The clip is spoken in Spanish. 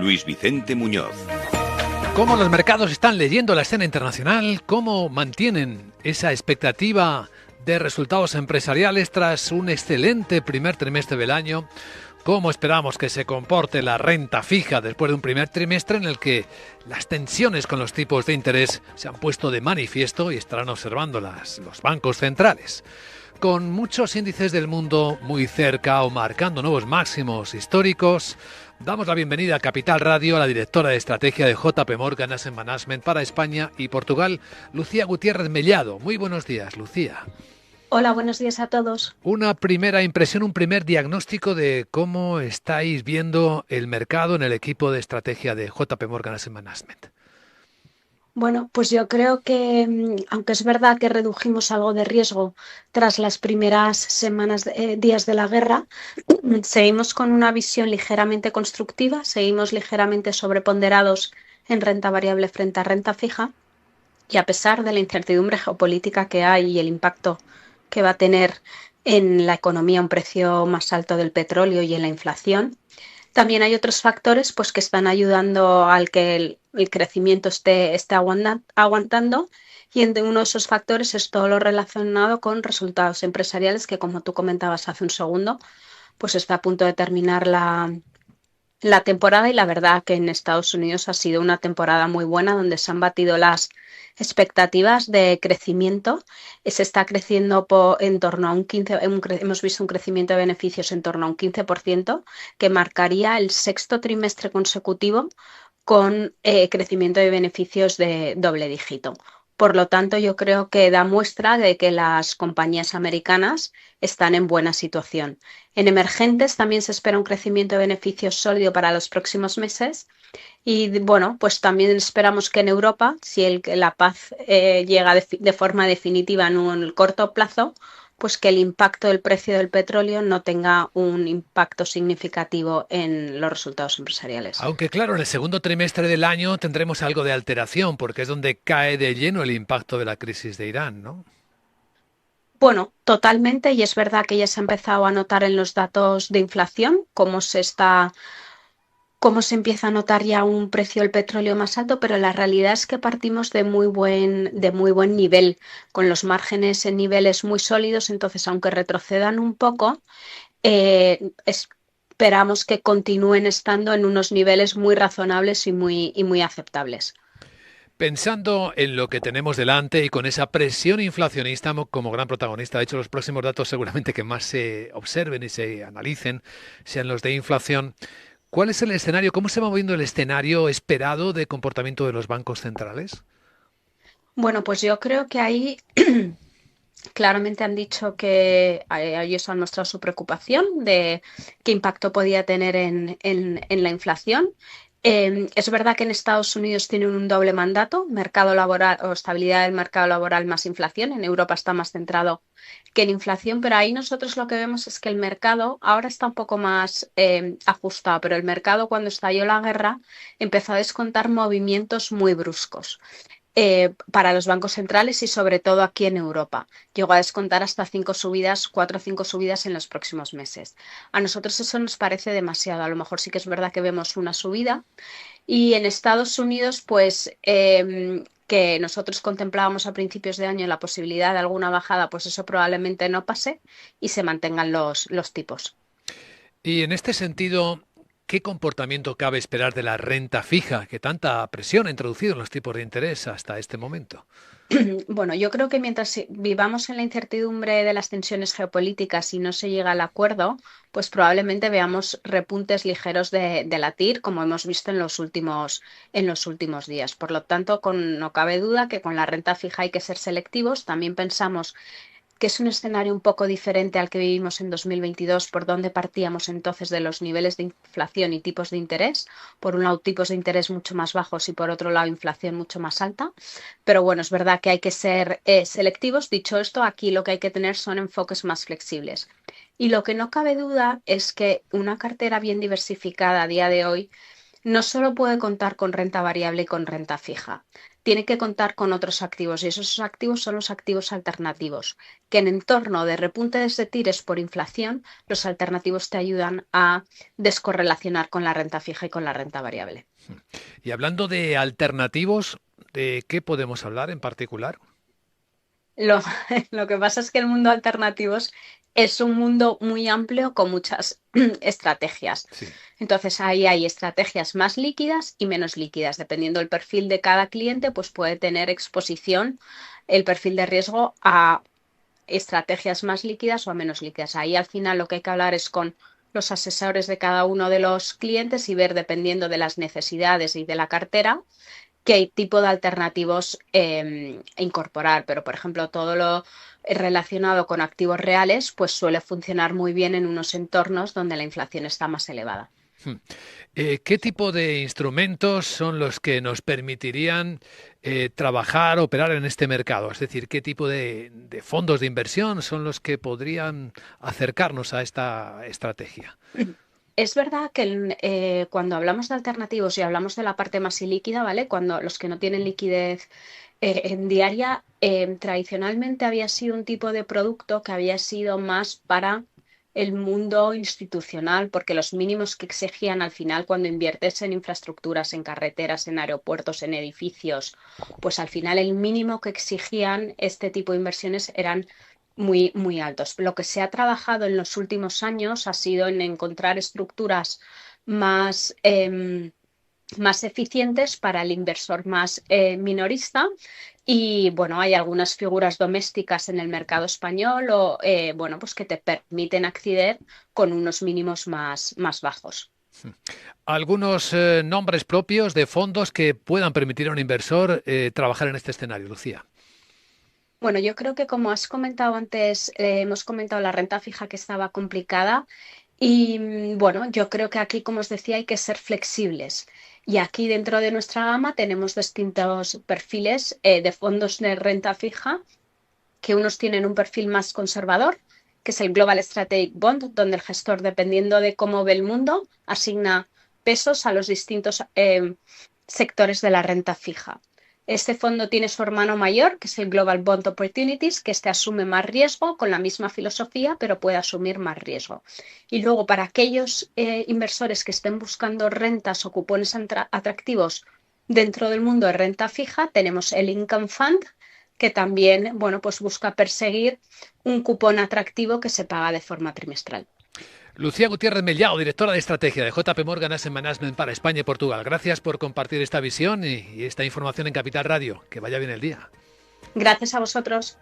Luis Vicente Muñoz. ¿Cómo los mercados están leyendo la escena internacional? ¿Cómo mantienen esa expectativa de resultados empresariales tras un excelente primer trimestre del año? ¿Cómo esperamos que se comporte la renta fija después de un primer trimestre en el que las tensiones con los tipos de interés se han puesto de manifiesto y estarán observando los bancos centrales? Con muchos índices del mundo muy cerca o marcando nuevos máximos históricos, damos la bienvenida a Capital Radio a la directora de estrategia de JP Morgan Asset Management para España y Portugal, Lucía Gutiérrez Mellado. Muy buenos días, Lucía. Hola, buenos días a todos. Una primera impresión, un primer diagnóstico de cómo estáis viendo el mercado en el equipo de estrategia de JP Morgan Asset Management. Bueno, pues yo creo que, aunque es verdad que redujimos algo de riesgo tras las primeras semanas, días de la guerra, seguimos con una visión ligeramente constructiva, seguimos ligeramente sobreponderados en renta variable frente a renta fija, y a pesar de la incertidumbre geopolítica que hay y el impacto que va a tener en la economía un precio más alto del petróleo y en la inflación, también hay otros factores pues, que están ayudando al que el crecimiento esté aguantando, y entre uno de esos factores es todo lo relacionado con resultados empresariales que, como tú comentabas hace un segundo, pues está a punto de terminar la temporada, y la verdad que en Estados Unidos ha sido una temporada muy buena donde se han batido las expectativas de crecimiento. Se está creciendo en torno a un 15%, hemos visto un crecimiento de beneficios en torno a un 15%, que marcaría el sexto trimestre consecutivo con crecimiento de beneficios de doble dígito. Por lo tanto, yo creo que da muestra de que las compañías americanas están en buena situación. En emergentes también se espera un crecimiento de beneficios sólido para los próximos meses. Y bueno, pues también esperamos que en Europa, si la paz llega de forma definitiva en un corto plazo, pues que el impacto del precio del petróleo no tenga un impacto significativo en los resultados empresariales. Aunque claro, en el segundo trimestre del año tendremos algo de alteración, porque es donde cae de lleno el impacto de la crisis de Irán, ¿no? Bueno, totalmente, y es verdad que ya se ha empezado a notar en los datos de inflación cómo se empieza a notar ya un precio del petróleo más alto, pero la realidad es que partimos de muy buen nivel, con los márgenes en niveles muy sólidos. Entonces, aunque retrocedan un poco, esperamos que continúen estando en unos niveles muy razonables y muy aceptables. Pensando en lo que tenemos delante y con esa presión inflacionista como gran protagonista, de hecho los próximos datos seguramente que más se observen y se analicen sean los de inflación. ¿Cuál es el escenario? ¿Cómo se va moviendo el escenario esperado de comportamiento de los bancos centrales? Bueno, pues yo creo que ahí claramente han dicho que ellos han mostrado su preocupación de qué impacto podía tener en la inflación. Es verdad que en Estados Unidos tienen un doble mandato: mercado laboral o estabilidad del mercado laboral más inflación. En Europa está más centrado que en inflación, pero ahí nosotros lo que vemos es que el mercado ahora está un poco más ajustado, pero el mercado, cuando estalló la guerra, empezó a descontar movimientos muy bruscos para los bancos centrales, y sobre todo aquí en Europa. Llegó a descontar hasta 4 o 5 subidas en los próximos meses. A nosotros eso nos parece demasiado. A lo mejor sí que es verdad que vemos una subida, y en Estados Unidos, pues que nosotros contemplábamos a principios de año la posibilidad de alguna bajada, pues eso probablemente no pase y se mantengan los tipos. Y en este sentido, ¿qué comportamiento cabe esperar de la renta fija que tanta presión ha introducido en los tipos de interés hasta este momento? Bueno, yo creo que mientras vivamos en la incertidumbre de las tensiones geopolíticas y no se llega al acuerdo, pues probablemente veamos repuntes ligeros de la TIR, como hemos visto en los últimos días. Por lo tanto, no cabe duda que con la renta fija hay que ser selectivos. También pensamos que es un escenario un poco diferente al que vivimos en 2022, por donde partíamos entonces de los niveles de inflación y tipos de interés. Por un lado, tipos de interés mucho más bajos, y por otro lado, inflación mucho más alta. Pero bueno, es verdad que hay que ser selectivos. Dicho esto, aquí lo que hay que tener son enfoques más flexibles. Y lo que no cabe duda es que una cartera bien diversificada a día de hoy no solo puede contar con renta variable y con renta fija. tiene que contar con otros activos y esos activos son los activos alternativos, que en entorno de repuntes de tires por inflación, los alternativos te ayudan a descorrelacionar con la renta fija y con la renta variable. Y hablando de alternativos, ¿de qué podemos hablar en particular? Lo, lo que pasa es que el mundo alternativos es un mundo muy amplio con muchas estrategias. Sí. Entonces ahí hay estrategias más líquidas y menos líquidas. Dependiendo del perfil de cada cliente, pues puede tener exposición el perfil de riesgo a estrategias más líquidas o a menos líquidas. Ahí al final lo que hay que hablar es con los asesores de cada uno de los clientes y ver, dependiendo de las necesidades y de la cartera, qué tipo de alternativos incorporar. Pero, por ejemplo, todo lo relacionado con activos reales, pues suele funcionar muy bien en unos entornos donde la inflación está más elevada. Hmm. ¿Qué tipo de instrumentos son los que nos permitirían trabajar, operar en este mercado? Es decir, ¿qué tipo de fondos de inversión son los que podrían acercarnos a esta estrategia? Es verdad que cuando hablamos de alternativos y hablamos de la parte más ilíquida, ¿vale? Cuando los que no tienen liquidez en diaria, tradicionalmente había sido un tipo de producto que había sido más para el mundo institucional, porque los mínimos que exigían al final cuando inviertes en infraestructuras, en carreteras, en aeropuertos, en edificios, pues al final el mínimo que exigían este tipo de inversiones eran muy, muy altos. Lo que se ha trabajado en los últimos años ha sido en encontrar estructuras más, más eficientes para el inversor más minorista. Y bueno, hay algunas figuras domésticas en el mercado español o bueno, pues que te permiten acceder con unos mínimos más bajos. Algunos nombres propios de fondos que puedan permitir a un inversor trabajar en este escenario, Lucía. Bueno, yo creo que como has comentado antes, hemos comentado la renta fija que estaba complicada y bueno, yo creo que aquí, como os decía, hay que ser flexibles. Y aquí dentro de nuestra gama tenemos distintos perfiles de fondos de renta fija, que unos tienen un perfil más conservador, que es el Global Strategic Bond, donde el gestor, dependiendo de cómo ve el mundo, asigna pesos a los distintos sectores de la renta fija. Este fondo tiene su hermano mayor, que es el Global Bond Opportunities, que este asume más riesgo con la misma filosofía, pero puede asumir más riesgo. Y luego, para aquellos inversores que estén buscando rentas o cupones atractivos dentro del mundo de renta fija, tenemos el Income Fund, que también, bueno, pues busca perseguir un cupón atractivo que se paga de forma trimestral. Lucía Gutiérrez Mellao, directora de estrategia de JP Morgan Asset Management para España y Portugal. Gracias por compartir esta visión y esta información en Capital Radio. Que vaya bien el día. Gracias a vosotros.